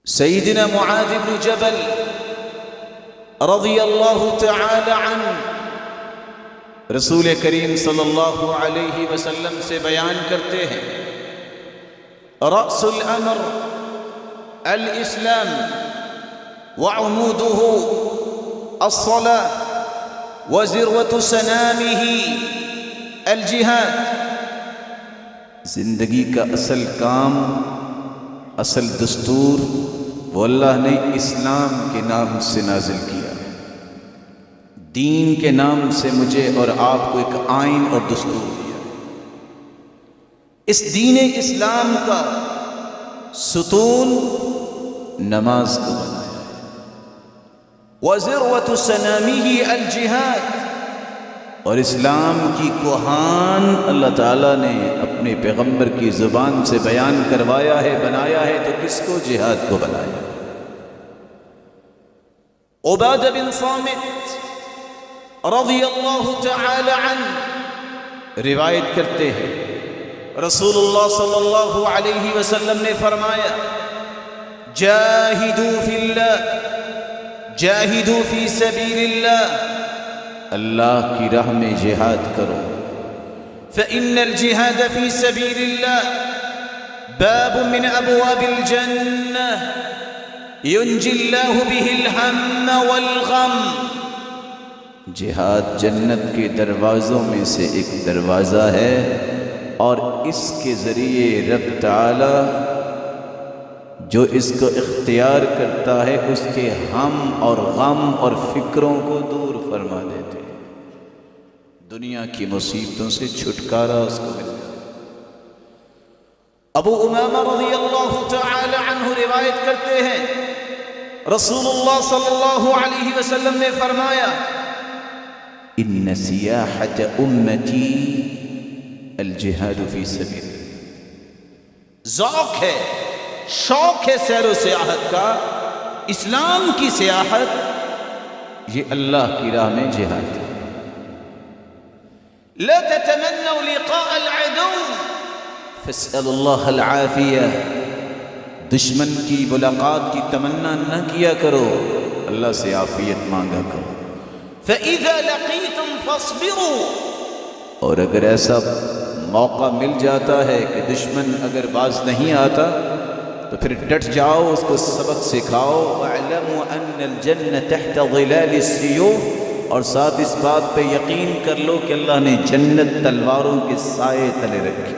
سیدنا معاذ بن جبل رضی اللہ تعالی عنہ رسول کریم صلی اللہ علیہ وسلم سے بیان کرتے ہیں، رأس الامر الاسلام وعموده الصلاة وذروة سنامه الجہاد۔ زندگی کا اصل کام، اصل دستور وہ اللہ نے اسلام کے نام سے نازل کیا ہے۔ دین کے نام سے مجھے اور آپ کو ایک آئین اور دستور دیا۔ اس دین اسلام کا ستون نماز کو بنایا ہے۔ وَذِرْوَةُ سَنَامِهِ الْجِهَادِ، اور اسلام کی کوہان اللہ تعالیٰ نے اپنے پیغمبر کی زبان سے بیان کروایا ہے، بنایا ہے، تو کس کو؟ جہاد کو بنایا۔ عبادہ بن صامت رضی اللہ تعالی عنہ روایت کرتے ہیں، رسول اللہ صلی اللہ علیہ وسلم نے فرمایا، جاہدوا فی اللہ، جاہدوا فی سبیل اللہ، اللہ کی راہ میں جہاد کرو۔ فإن الجہاد فی سبیل اللہ باب من ابواب الجنہ ینجی اللہ بہ الہم والغم۔ جہاد جنت کے دروازوں میں سے ایک دروازہ ہے، اور اس کے ذریعے رب تعالی جو اس کو اختیار کرتا ہے اس کے ہم اور غم اور فکروں کو دور فرما دیتے ہیں، دنیا کی مصیبتوں سے چھٹکارا اس کو مل جاتا ہے۔ ابو امامہ رضی اللہ تعالی عنہ روایت کرتے ہیں، رسول اللہ صلی اللہ علیہ وسلم نے فرمایا، ان سیاحت امتی الجہاد فی سبیل اللہ۔ ذوق ہے، شوق ہے سیر و سیاحت کا، اسلام کی سیاحت یہ اللہ کی راہ میں جہاد ہے۔ لا تتمنوا لقاء العدو فاسأل اللہ العافیہ، دشمن کی ملاقات کی تمنا نہ کیا کرو، اللہ سے عافیت مانگا کرو۔ فَإِذَا لَقِيتُمْ فَاصْبِرُوا، اور اگر ایسا موقع مل جاتا ہے کہ دشمن اگر باز نہیں آتا تو پھر ڈٹ جاؤ، اس کو سبق سکھاؤ۔ وَاعْلَمُوا أَنَّ الْجَنَّةَ تَحْتَ ظِلَالِ السِّيُوفِ، اور ساتھ اس بات پہ یقین کر لو کہ اللہ نے جنت تلواروں کے سائے تلے رکھی۔